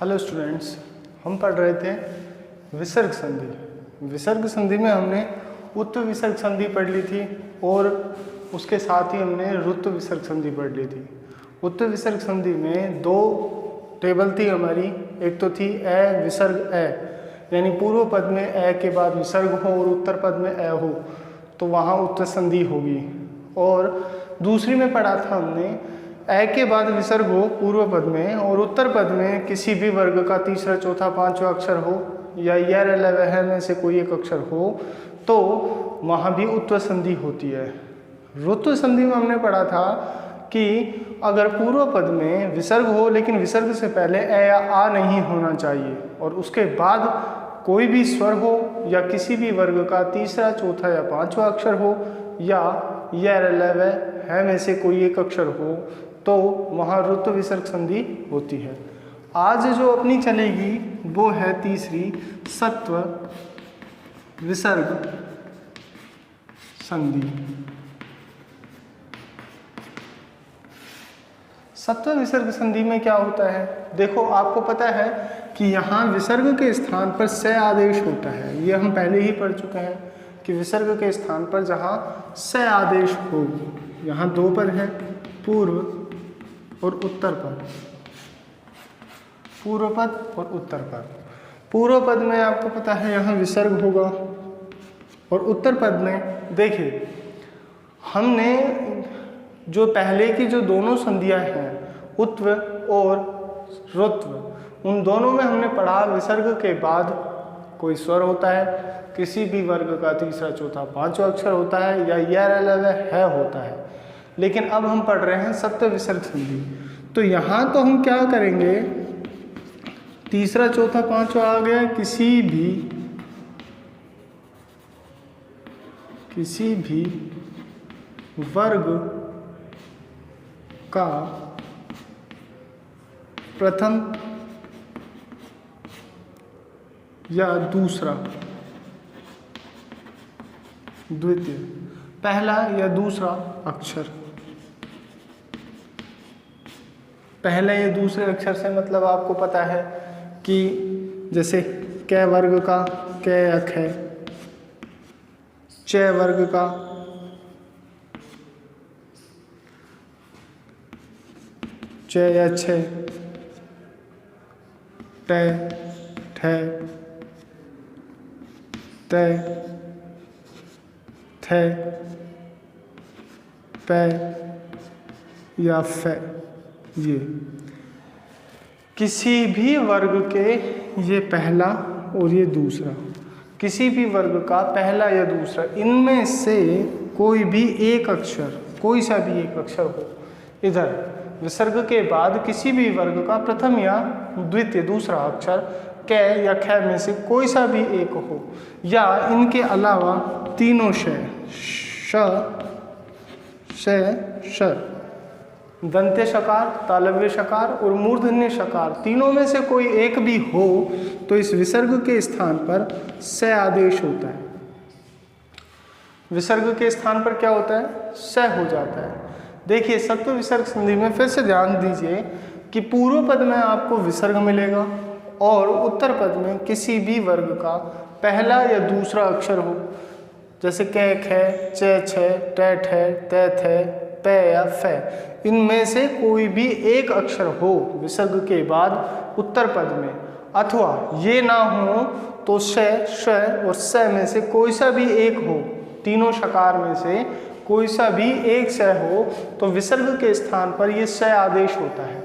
Hello students, हम पढ़ रहे थे विसर्ग संधि। विसर्ग संधि में हमने उत्त विसर्ग संधि पढ़ ली थी और उसके साथ ही हमने रुत्व विसर्ग संधि पढ़ ली थी। उत्त विसर्ग संधि में दो टेबल थी हमारी। एक तो थी ए विसर्ग ए, यानी पूर्व पद में ए के बाद विसर्ग हो और उत्तर पद में ए हो तो वहाँ उत्त संधि होगी। और दूसरी में पढ़ा था हमने ए के बाद विसर्ग हो पूर्व पद में और उत्तर पद में किसी भी वर्ग का तीसरा चौथा पांचवा अक्षर हो या यर लवह में से कोई एक अक्षर हो तो वहाँ भी उत्व संधि होती है। रुत्व संधि में हमने पढ़ा था कि अगर पूर्व पद में विसर्ग हो लेकिन विसर्ग से पहले ए या आ नहीं होना चाहिए और उसके बाद कोई भी स्वर हो या किसी भी वर्ग का तीसरा चौथा या पांचवा अक्षर हो या यर लवह है में से कोई एक अक्षर हो तो वहाँ रुत्व विसर्ग संधि होती है। आज जो अपनी चलेगी वो है तीसरी सत्व विसर्ग संधि। सत्व विसर्ग संधि में क्या होता है? देखो, आपको पता है कि यहाँ विसर्ग के स्थान पर से आदेश होता है। ये हम पहले ही पढ़ चुके हैं कि विसर्ग के स्थान पर जहाँ से आदेश हो, यहाँ दो पद है, पूर्व और उत्तर पद। पूर्व पद और उत्तर पद। पूर्व पद में आपको पता है यहाँ विसर्ग होगा और उत्तर पद में देखिए हमने जो पहले की जो दोनों संधियां हैं उत्व और रुत्व, उन दोनों में हमने पढ़ा विसर्ग के बाद कोई स्वर होता है, किसी भी वर्ग का तीसरा चौथा पांचवा अक्षर होता है या यर लवह है होता है। लेकिन अब हम पढ़ रहे हैं सत्व विसर्ग संधि। तो यहाँ तो हम क्या करेंगे, तीसरा चौथा पांचवा आ गया, किसी भी वर्ग का प्रथम या दूसरा, द्वितीय, पहला या दूसरा अक्षर। पहले या दूसरे अक्षर से मतलब आपको पता है कि जैसे क वर्ग का क अख है, च वर्ग का च या छ, ट ठ त थ प या फ। ये किसी भी वर्ग के, ये पहला और ये दूसरा, किसी भी वर्ग का पहला या दूसरा, इनमें से कोई भी एक अक्षर, कोई सा भी एक अक्षर हो, इधर विसर्ग के बाद किसी भी वर्ग का प्रथम या द्वितीय दूसरा अक्षर क या ख में से कोई सा भी एक हो या इनके अलावा तीनों श, श, दंत्य शकार, तालव्य शकार और मूर्धन्य शकार, तीनों में से कोई एक भी हो तो इस विसर्ग के स्थान पर से आदेश होता है। विसर्ग के स्थान पर क्या होता है? से हो जाता है। देखिए, सत्व विसर्ग संधि में फिर से ध्यान दीजिए कि पूर्व पद में आपको विसर्ग मिलेगा और उत्तर पद में किसी भी वर्ग का पहला या दूसरा अक्षर हो, जैसे क ख च छ ट ठ त थ प या फ, इनमें से कोई भी एक अक्षर हो विसर्ग के बाद उत्तर पद में, अथवा ये ना हो तो श, श और स में से कोई सा भी एक हो, तीनों शकार में से कोई सा भी एक स हो तो विसर्ग के स्थान पर ये स आदेश होता है।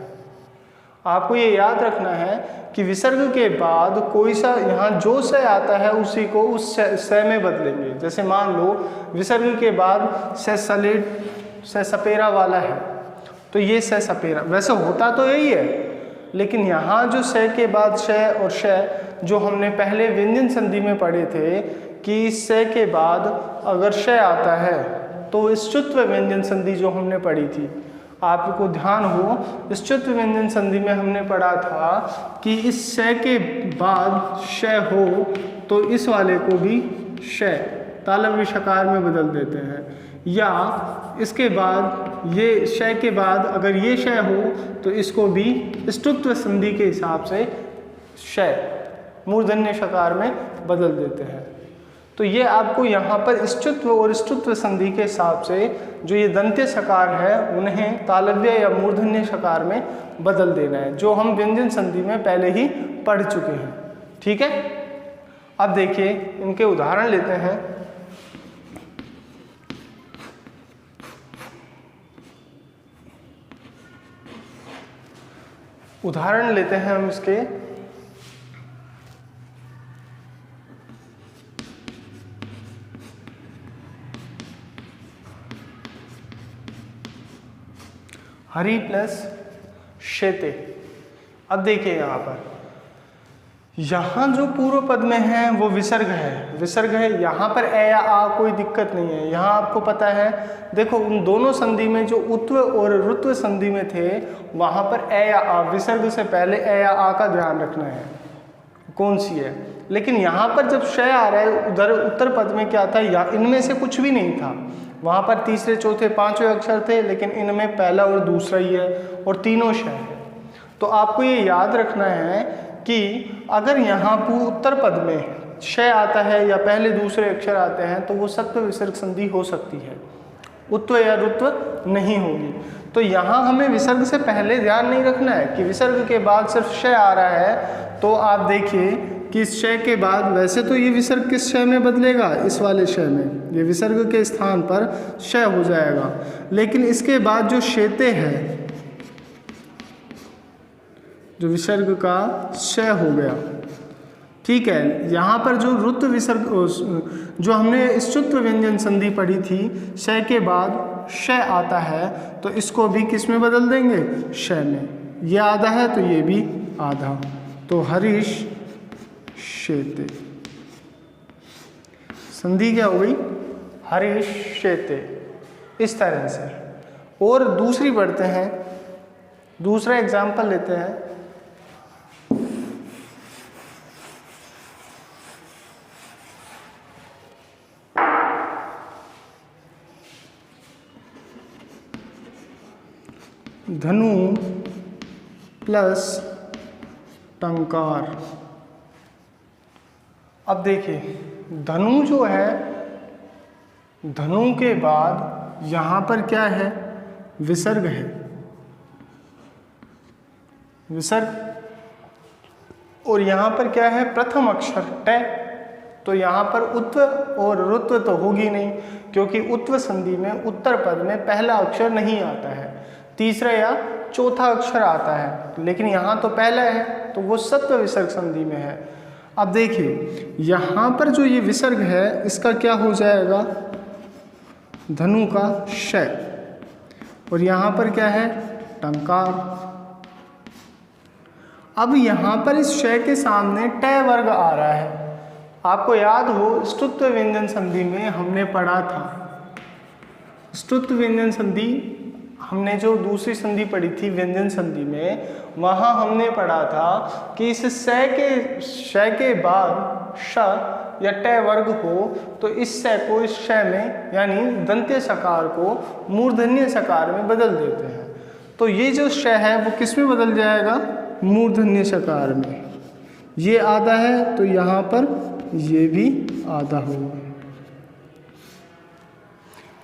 आपको ये याद रखना है कि विसर्ग के बाद कोई सा, यहाँ जो स आता है उसी को उस स में बदलेंगे। जैसे मान लो विसर्ग के बाद स सलेट, स सपेरा वाला है तो ये स सपेरा, वैसे होता तो यही है लेकिन यहाँ जो स के बाद श और श, जो हमने पहले व्यंजन संधि में पढ़े थे कि स के बाद अगर श आता है तो इस च्युत्व व्यंजन संधि जो हमने पढ़ी थी, आपको ध्यान हो, इस च्युत्व व्यंजन संधि में हमने पढ़ा था कि इस श के बाद श हो तो इस वाले को भी श, तालव्य शकार में बदल देते हैं या इसके बाद ये शय के बाद अगर ये शय हो तो इसको भी स्तुत्व संधि के हिसाब से श मूर्धन्य शकार में बदल देते हैं। तो ये आपको यहाँ पर स्त्रुत्व और स्त्रुत्व संधि के हिसाब से जो ये दंत्य शकार है उन्हें तालव्य या मूर्धन्य शकार में बदल देना है, जो हम व्यंजन संधि में पहले ही पढ़ चुके हैं। ठीक है, अब देखिए इनके उदाहरण लेते हैं। उदाहरण लेते हैं हम इसके। हरि प्लस शेते। अब देखिए यहाँ जो पूर्व पद में है वो विसर्ग है, यहाँ पर ए या आ कोई दिक्कत नहीं है। यहाँ आपको पता है, देखो उन दोनों संधि में जो उत्व और ऋत्व संधि में थे वहाँ पर ए या आ, विसर्ग से पहले ए या आ का ध्यान रखना है कौन सी है। लेकिन यहाँ पर जब श आ रहा है उधर उत्तर पद में क्या था, या इनमें से कुछ भी नहीं था। वहाँ पर तीसरे चौथे पांचवें अक्षर थे, लेकिन इनमें पहला और दूसरा ही है और तीनों श है। तो आपको ये याद रखना है कि अगर यहाँ उत्तर पद में श आता है या पहले दूसरे अक्षर आते हैं तो वो सत्व विसर्ग संधि हो सकती है, उत्व या ऋत्व नहीं होगी। तो यहाँ हमें विसर्ग से पहले ध्यान नहीं रखना है कि विसर्ग के बाद सिर्फ श आ रहा है। तो आप देखिए कि इस श के बाद, वैसे तो ये विसर्ग किस श में बदलेगा, इस वाले श में, ये विसर्ग के स्थान पर श हो जाएगा। लेकिन इसके बाद जो शेते है, जो विसर्ग का श हो गया, ठीक है। यहाँ पर जो ऋत्व विसर्ग, जो हमने स्त्रुत्व व्यंजन संधि पढ़ी थी, श के बाद श आता है तो इसको भी किस में बदल देंगे, श में। ये आधा है तो ये भी आधा, तो हरीश शेते, संधि क्या हो गई, हरीश शेते, इस तरह से। और दूसरी पढ़ते हैं, दूसरा एग्जाम्पल लेते हैं। धनु प्लस टंकार। अब देखिए धनु जो है, धनु के बाद यहाँ पर क्या है, विसर्ग है, विसर्ग। और यहाँ पर क्या है, प्रथम अक्षर ट। तो यहाँ पर उत्व और ऋत्व तो होगी नहीं, क्योंकि उत्व संधि में उत्तर पद में पहला अक्षर नहीं आता है, तीसरा या चौथा अक्षर आता है। लेकिन यहाँ तो पहला है तो वो सत्व विसर्ग संधि में है। अब देखिए यहाँ पर जो ये विसर्ग है इसका क्या हो जाएगा, धनु का श, और यहाँ पर क्या है, टंकार। अब यहाँ पर इस श के सामने ट वर्ग आ रहा है। आपको याद हो स्तुत्व व्यंजन संधि में हमने पढ़ा था, स्तुत्व व्यंजन संधि हमने जो दूसरी संधि पढ़ी थी व्यंजन संधि में, वहाँ हमने पढ़ा था कि इस श के बाद श या ट वर्ग हो तो इस स को इस श में, यानी दंत्य सकार को मूर्धन्य सकार में बदल देते हैं। तो ये जो श है वो किस में बदल जाएगा, मूर्धन्य सकार में। ये आधा है तो यहाँ पर ये भी आधा होगा।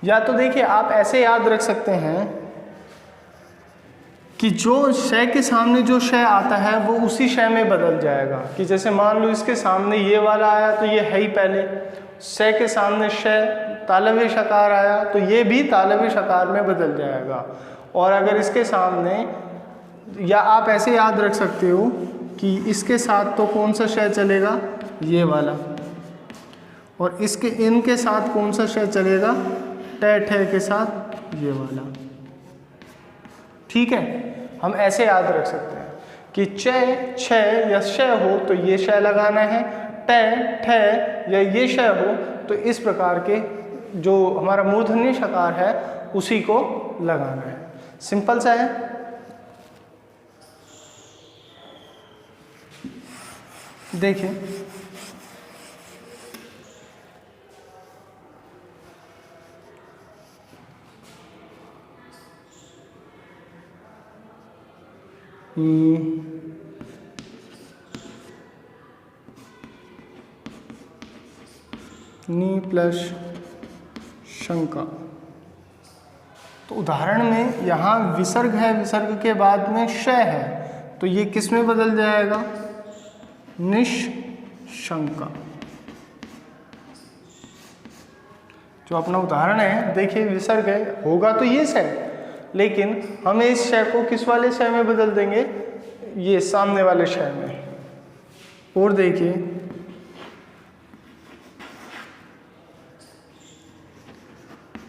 या तो देखिए आप ऐसे याद रख सकते हैं कि जो श के सामने जो श आता है वो उसी श में बदल जाएगा। कि जैसे मान लो इसके सामने ये वाला आया तो ये है ही पहले, श के सामने श तालव्य शकार आया तो ये भी तालव्य शकार में बदल जाएगा। और अगर इसके सामने, या आप ऐसे याद रख सकते हो कि इसके साथ तो कौन सा श चलेगा, ये वाला, और इसके इनके साथ कौन सा श चलेगा, ट ठ के साथ ये वाला। ठीक है, हम ऐसे याद रख सकते हैं कि च छ या श हो तो ये श लगाना है, ट ठ या ये श हो तो इस प्रकार के जो हमारा मूर्धन्य शकार है उसी को लगाना है। सिंपल सा है। देखिए नी प्लस शंका। तो उदाहरण में यहाँ विसर्ग है, विसर्ग के बाद में शय है, तो ये किस में बदल जाएगा? निशंका। जो अपना उदाहरण है, देखिए विसर्ग है, होगा तो ये शय, लेकिन हमें इस शय को किस वाले शय में बदल देंगे? ये सामने वाले शय में। और देखिए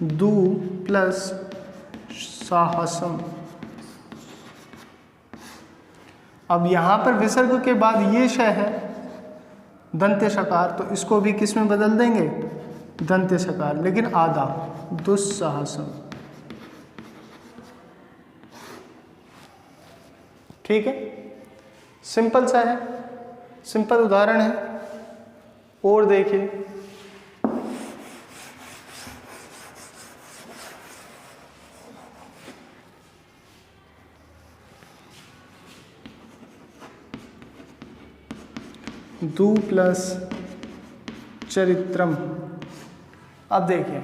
दू प्लस साहसम। अब यहां पर विसर्ग के बाद ये शय है दंत्य सकार, तो इसको भी किस में बदल देंगे? दंत्य सकार, लेकिन आधा, दुस्साहसम। ठीक है, सिंपल सा है, सिंपल उदाहरण है। और देखिए दू प्लस चरित्रम। अब देखिए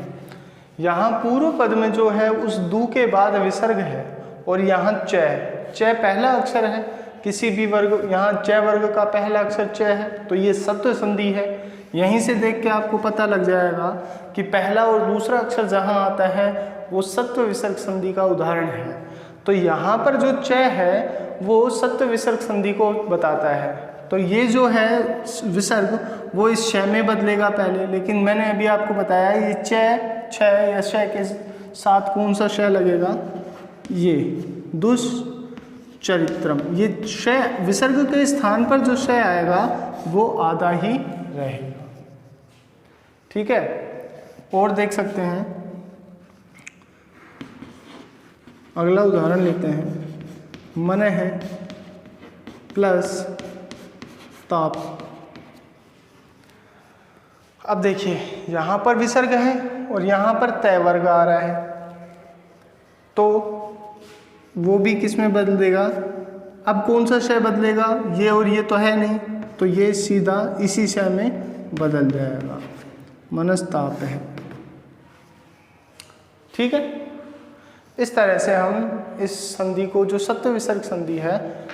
यहाँ पूर्व पद में जो है उस दू के बाद विसर्ग है और यहाँ चय, चय पहला अक्षर है किसी भी वर्ग, यहाँ चय वर्ग का पहला अक्षर चय है, तो ये सत्व संधि है। यहीं से देख के आपको पता लग जाएगा कि पहला और दूसरा अक्षर जहाँ आता है वो सत्व विसर्ग संधि का उदाहरण है। तो यहाँ पर जो चय है वो सत्व विसर्ग संधि को बताता है। तो ये जो है विसर्ग वो इस शय में बदलेगा पहले, लेकिन मैंने अभी आपको बताया ये चय, छय या शय के साथ कौन सा शय लगेगा? ये दुश्चरित्रम। ये शय विसर्ग के स्थान पर जो शय आएगा वो आधा ही रहेगा। ठीक है, और देख सकते हैं, अगला उदाहरण लेते हैं। मन है प्लस ताप। अब देखिए यहाँ पर विसर्ग है और यहाँ पर तय वर्ग आ रहा है, तो वो भी किस में बदल देगा? अब कौन सा शय बदलेगा? ये और ये तो है नहीं, तो ये सीधा इसी शय में बदल जाएगा, मनस्ताप है। ठीक है, इस तरह से हम इस संधि को, जो सत्व विसर्ग संधि है,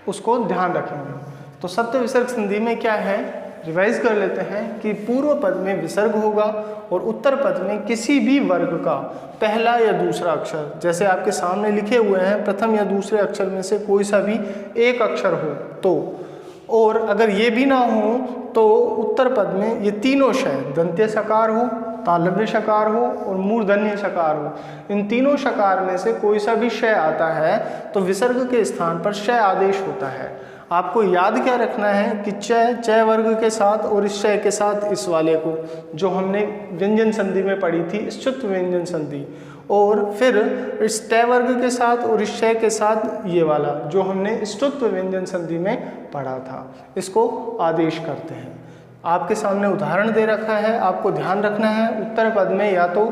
उसको ध्यान रखेंगे। तो सत्व विसर्ग संधि में क्या है, रिवाइज कर लेते हैं कि पूर्व पद में विसर्ग होगा और उत्तर पद में किसी भी वर्ग का पहला या दूसरा अक्षर, जैसे आपके सामने लिखे हुए हैं, प्रथम या दूसरे अक्षर में से कोई सा भी एक अक्षर हो तो, और अगर ये भी ना हो तो उत्तर पद में ये तीनों शय, दंत्य सकार हो, तालव्य शकार हो और मूर्धन्य शकार हो, इन तीनों शकार में से कोई सा भी शय आता है तो विसर्ग के स्थान पर शय आदेश होता है। आपको याद क्या रखना है कि चय वर्ग के साथ और इस शय के साथ इस वाले को, जो हमने व्यंजन संधि में पढ़ी थी, स्तुत्व व्यंजन संधि, और फिर इस तय वर्ग के साथ और इस शय के साथ ये वाला जो हमने स्तुत्व व्यंजन संधि में पढ़ा था, इसको आदेश करते हैं। आपके सामने उदाहरण दे रखा है, आपको ध्यान रखना है उत्तर पद में या तो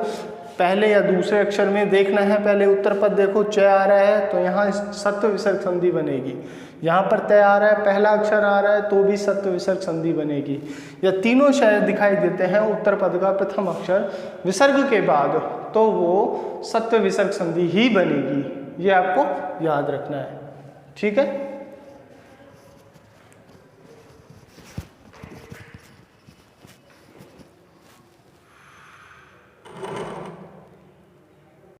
पहले या दूसरे अक्षर में देखना है। पहले उत्तर पद देखो, चय आ रहा है तो यहाँ सत्व विसर्ग संधि बनेगी, यहाँ पर तय आ रहा है, पहला अक्षर आ रहा है तो भी सत्व विसर्ग संधि बनेगी, या तीनों शय दिखाई देते हैं उत्तर पद का प्रथम अक्षर विसर्ग के बाद, तो वो सत्व विसर्ग संधि ही बनेगी। ये आपको याद रखना है। ठीक है।